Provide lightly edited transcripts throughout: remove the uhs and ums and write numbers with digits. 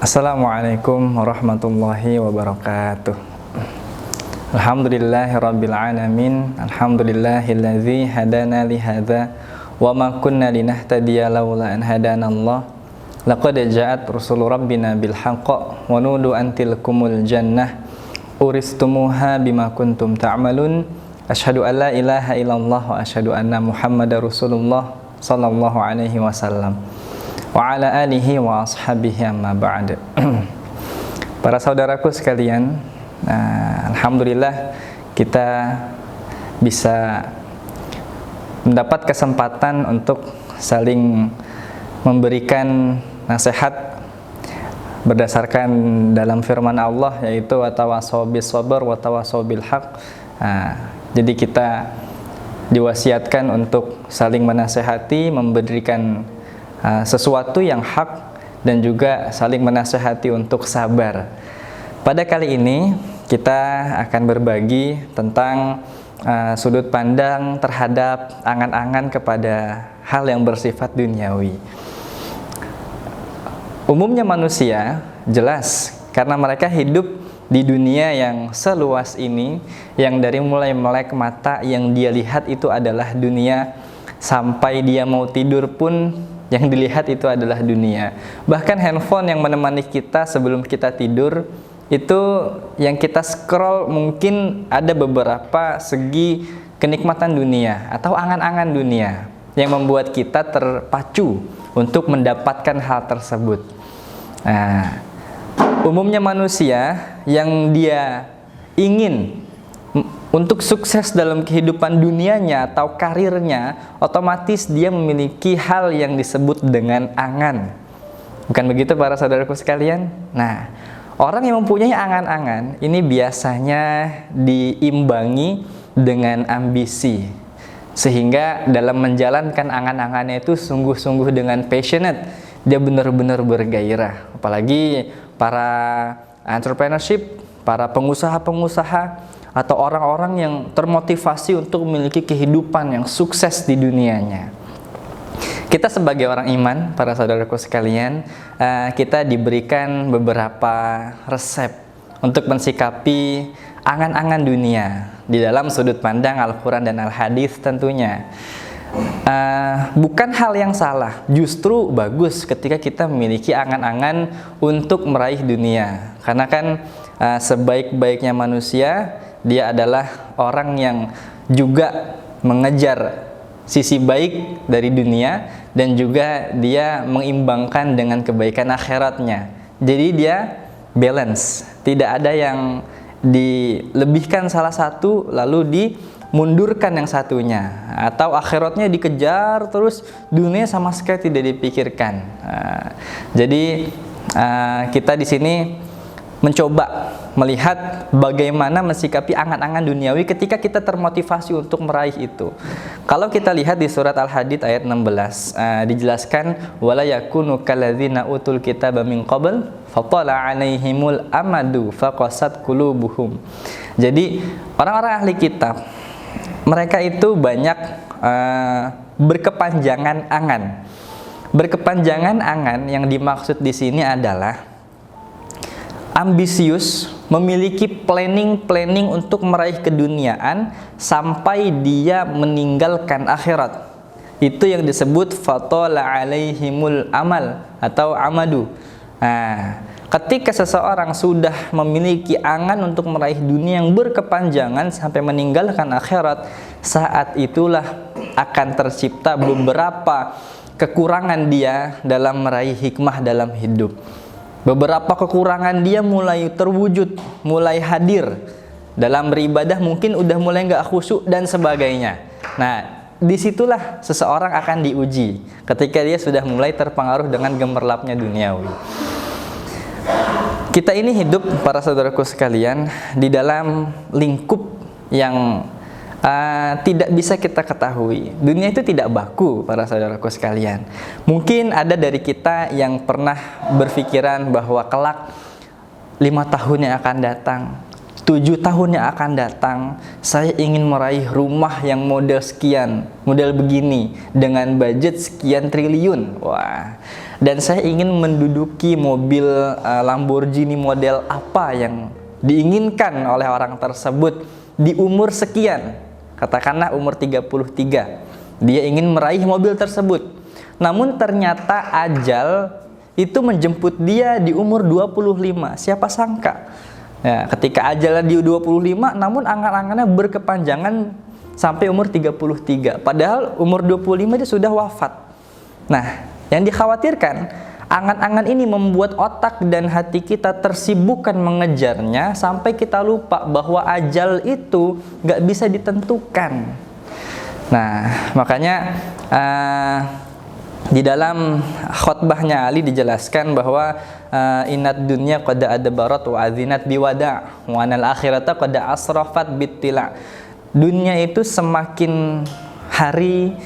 Assalamualaikum warahmatullahi wabarakatuh. Alhamdulillahirabbil alamin. Alhamdulillahilladzi hadana li hadza wa ma kunna linahtadiya laula an hadanallah. Laqad ja'at rusulu rabbina bil haqq wa nudu an tilkumul jannah uristumuha bima kuntum ta'malun. Asyhadu an la ilaha illallah wa asyhadu anna Muhammadar Rasulullah sallallahu alaihi wasallam. Wa ala alihi wa ashabihi amma ba'd. Para saudaraku sekalian, alhamdulillah kita bisa mendapat kesempatan untuk saling memberikan nasihat berdasarkan dalam firman Allah, yaitu watawassaw bis sabr watawassaw bil haq. Jadi kita diwasiatkan untuk saling menasehati, memberikan sesuatu yang hak, dan juga saling menasehati untuk sabar. Pada kali ini kita akan berbagi tentang sudut pandang terhadap angan-angan kepada hal yang bersifat duniawi. Umumnya manusia jelas karena mereka hidup di dunia yang seluas ini, yang dari mulai melek mata yang dia lihat itu adalah dunia, sampai dia mau tidur pun yang dilihat itu adalah dunia. Bahkan handphone yang menemani kita sebelum kita tidur, itu yang kita scroll mungkin ada beberapa segi kenikmatan dunia atau angan-angan dunia yang membuat kita terpacu untuk mendapatkan hal tersebut. Umumnya manusia yang dia ingin untuk sukses dalam kehidupan dunianya atau karirnya, otomatis dia memiliki hal yang disebut dengan angan. Bukan begitu para saudaraku sekalian? Nah, orang yang mempunyai angan-angan ini biasanya diimbangi dengan ambisi, sehingga dalam menjalankan angan-angannya itu sungguh-sungguh dengan passionate. Dia benar-benar bergairah. Apalagi para entrepreneurship, para pengusaha-pengusaha, atau orang-orang yang termotivasi untuk memiliki kehidupan yang sukses di dunianya. Kita sebagai orang iman, para saudaraku sekalian, kita diberikan beberapa resep untuk mensikapi angan-angan dunia di dalam sudut pandang Al-Quran dan Al-Hadis tentunya. Bukan hal yang salah, justru bagus ketika kita memiliki angan-angan untuk meraih dunia. Karena kan sebaik-baiknya manusia, dia adalah orang yang juga mengejar sisi baik dari dunia, dan juga dia mengimbangkan dengan kebaikan akhiratnya. Jadi dia balance, tidak ada yang dilebihkan salah satu lalu dimundurkan yang satunya, atau akhiratnya dikejar terus dunia sama sekali tidak dipikirkan. Jadi kita di sini mencoba melihat bagaimana mensikapi angan-angan duniawi ketika kita termotivasi untuk meraih itu. Kalau kita lihat di surat Al-Hadid ayat 16, dijelaskan wala yakunu kalladzina utul kitaba min qabl fatala 'alaihimul amadu faqasat qulubuhum. Jadi orang-orang ahli kitab, mereka itu banyak berkepanjangan angan. Berkepanjangan angan yang dimaksud di sini adalah ambisius, memiliki planning untuk meraih keduniaan sampai dia meninggalkan akhirat. Itu yang disebut fatala alaihimul amal atau amadu. Ketika seseorang sudah memiliki angan untuk meraih dunia yang berkepanjangan sampai meninggalkan akhirat, saat itulah akan tercipta beberapa kekurangan dia dalam meraih hikmah dalam hidup. Beberapa kekurangan dia mulai terwujud, mulai hadir. Dalam beribadah mungkin udah mulai nggak khusyuk dan sebagainya. Nah, disitulah seseorang akan diuji ketika dia sudah mulai terpengaruh dengan gemerlapnya duniawi. Kita ini hidup, para saudaraku sekalian, di dalam lingkup yang tidak bisa kita ketahui. Dunia itu tidak baku, para saudaraku sekalian. Mungkin ada dari kita yang pernah berpikiran bahwa kelak 5 tahun yang akan datang, 7 tahun yang akan datang, saya ingin meraih rumah yang model sekian, model begini, dengan budget sekian triliun. Wah. Dan saya ingin menduduki mobil Lamborghini model apa yang diinginkan oleh orang tersebut di umur sekian. Katakanlah umur 33. Dia ingin meraih mobil tersebut. Namun ternyata ajal itu menjemput dia di umur 25. Siapa sangka? Ya, ketika ajalnya di 25, namun angan-angannya berkepanjangan sampai umur 33. Padahal umur 25 dia sudah wafat. Nah, yang dikhawatirkan, angan-angan ini membuat otak dan hati kita tersibukkan mengejarnya sampai kita lupa bahwa ajal itu gak bisa ditentukan. Nah, makanya di dalam khutbahnya Ali dijelaskan bahwa inat dunya qad adbarat wa azinat biwada' wa anal akhirata qad asrafat bittila'. Dunia itu semakin hari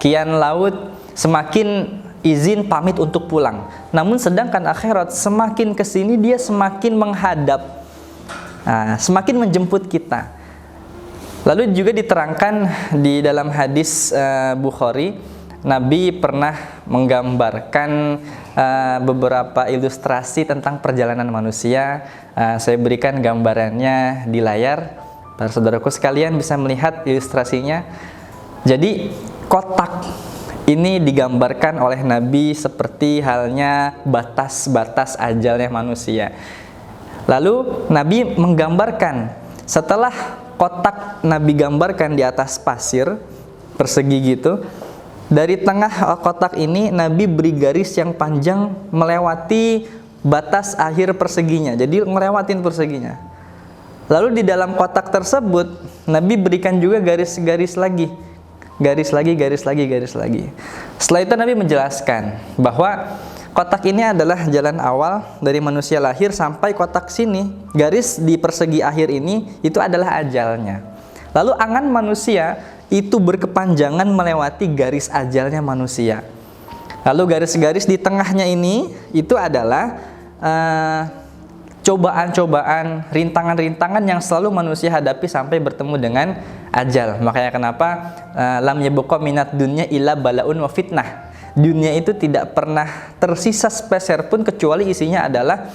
kian laut, semakin izin pamit untuk pulang. Namun sedangkan akhirat semakin kesini dia semakin menghadap, semakin menjemput kita. Lalu juga diterangkan di dalam hadis Bukhari, Nabi pernah menggambarkan beberapa ilustrasi tentang perjalanan manusia. Saya berikan gambarannya di layar, para saudaraku sekalian bisa melihat ilustrasinya. Jadi kotak ini digambarkan oleh Nabi seperti halnya batas-batas ajalnya manusia. Lalu Nabi menggambarkan, setelah kotak Nabi gambarkan di atas pasir persegi gitu, dari tengah kotak ini Nabi beri garis yang panjang melewati batas akhir perseginya. Jadi ngelewatin perseginya. Lalu di dalam kotak tersebut Nabi berikan juga garis-garis lagi. Garis lagi. Setelah itu Nabi menjelaskan bahwa kotak ini adalah jalan awal dari manusia lahir sampai kotak sini. Garis di persegi akhir ini itu adalah ajalnya. Lalu angan manusia itu berkepanjangan melewati garis ajalnya manusia. Lalu garis-garis di tengahnya ini itu adalah cobaan-cobaan, rintangan-rintangan yang selalu manusia hadapi sampai bertemu dengan ajal. Makanya kenapa lam yabqa minat dunya illa balaun wa fitnah. Dunia itu tidak pernah tersisa sepeser pun kecuali isinya adalah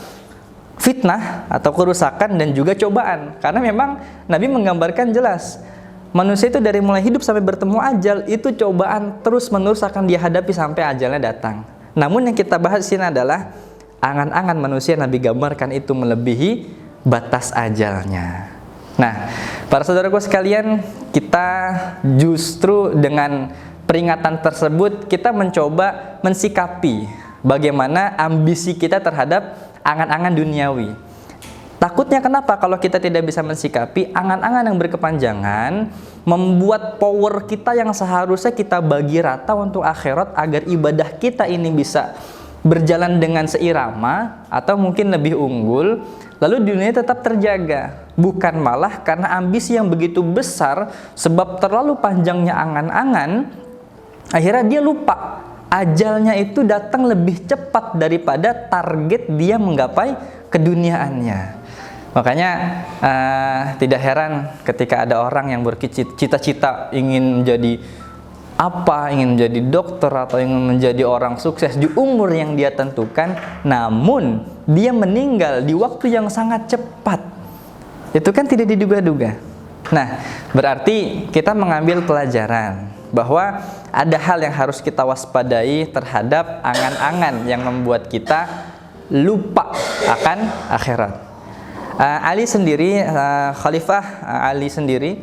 fitnah atau kerusakan dan juga cobaan. Karena memang Nabi menggambarkan jelas, manusia itu dari mulai hidup sampai bertemu ajal itu cobaan terus-menerus akan dia hadapi sampai ajalnya datang. Namun yang kita bahas di sini adalah angan-angan manusia Nabi gambarkan itu melebihi batas ajalnya. Nah, para saudaraku sekalian, kita justru dengan peringatan tersebut kita mencoba mensikapi bagaimana ambisi kita terhadap angan-angan duniawi. Takutnya kenapa kalau kita tidak bisa mensikapi angan-angan yang berkepanjangan, membuat power kita yang seharusnya kita bagi rata untuk akhirat agar ibadah kita ini bisa berjalan dengan seirama atau mungkin lebih unggul, lalu dunia tetap terjaga. Bukan malah karena ambisi yang begitu besar, sebab terlalu panjangnya angan-angan, akhirnya dia lupa ajalnya itu datang lebih cepat daripada target dia menggapai keduniaannya. Makanya tidak heran ketika ada orang yang bercita-cita ingin menjadi apa, ingin menjadi dokter atau ingin menjadi orang sukses di umur yang dia tentukan, namun dia meninggal di waktu yang sangat cepat. Itu kan tidak diduga-duga. Nah, berarti kita mengambil pelajaran bahwa ada hal yang harus kita waspadai terhadap angan-angan yang membuat kita lupa akan akhirat. Ali sendiri, Khalifah Ali sendiri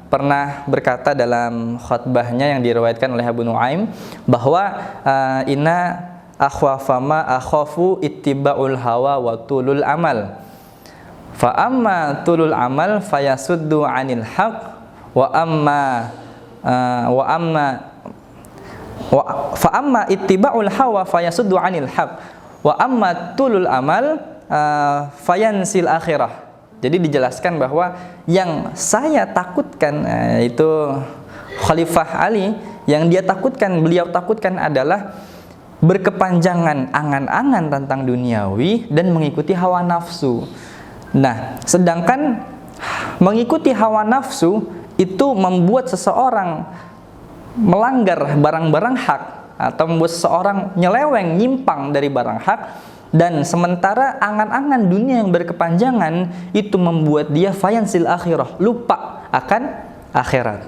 pernah berkata dalam khutbahnya yang diriwayatkan oleh Abu Nuaim bahwa inna akhwafama akhafu ittiba'ul hawa wa tulul amal. Fa amma tulul amal fayasuddu 'anil haq wa amma ittiba'ul hawa fayasuddu 'anil haq wa amma tulul amal fayansil akhirah. Jadi dijelaskan bahwa yang saya takutkan, itu Khalifah Ali, yang beliau takutkan adalah berkepanjangan angan-angan tentang duniawi dan mengikuti hawa nafsu. Nah, sedangkan mengikuti hawa nafsu itu membuat seseorang melanggar barang-barang hak atau membuat seseorang nyeleweng, nyimpang dari barang hak, dan sementara angan-angan dunia yang berkepanjangan itu membuat dia fayansil akhirah, lupa akan akhirat.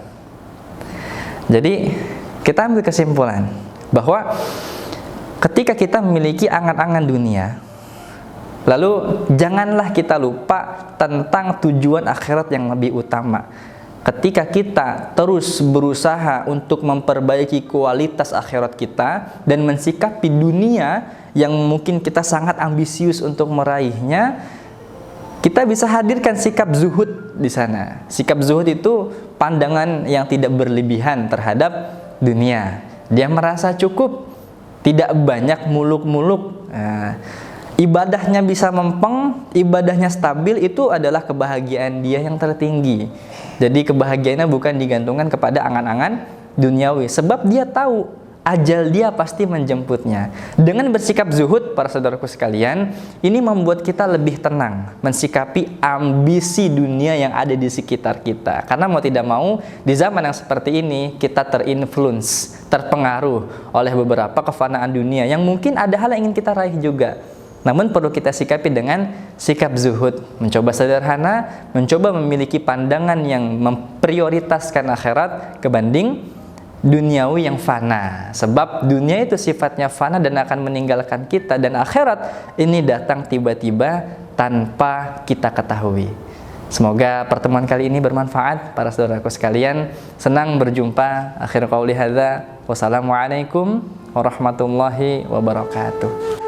Jadi kita ambil kesimpulan bahwa ketika kita memiliki angan-angan dunia, lalu janganlah kita lupa tentang tujuan akhirat yang lebih utama. Ketika kita terus berusaha untuk memperbaiki kualitas akhirat kita dan mensikapi dunia yang mungkin kita sangat ambisius untuk meraihnya, kita bisa hadirkan sikap zuhud di sana. Sikap zuhud itu pandangan yang tidak berlebihan terhadap dunia. Dia merasa cukup, tidak banyak muluk-muluk. Ibadahnya bisa mempeng, ibadahnya stabil, itu adalah kebahagiaan dia yang tertinggi. Jadi kebahagiaannya bukan digantungkan kepada angan-angan duniawi, sebab dia tahu ajal dia pasti menjemputnya. Dengan bersikap zuhud, para saudaraku sekalian, ini membuat kita lebih tenang mensikapi ambisi dunia yang ada di sekitar kita. Karena mau tidak mau, di zaman yang seperti ini kita terinfluence, terpengaruh oleh beberapa kefanaan dunia yang mungkin ada hal yang ingin kita raih juga. Namun perlu kita sikapi dengan sikap zuhud, mencoba sederhana, mencoba memiliki pandangan yang memprioritaskan akhirat kebanding duniawi yang fana. Sebab dunia itu sifatnya fana dan akan meninggalkan kita, dan akhirat ini datang tiba-tiba tanpa kita ketahui. Semoga pertemuan kali ini bermanfaat para saudaraku sekalian. Senang berjumpa. Akhir qauli hadza. Wassalamualaikum warahmatullahi wabarakatuh.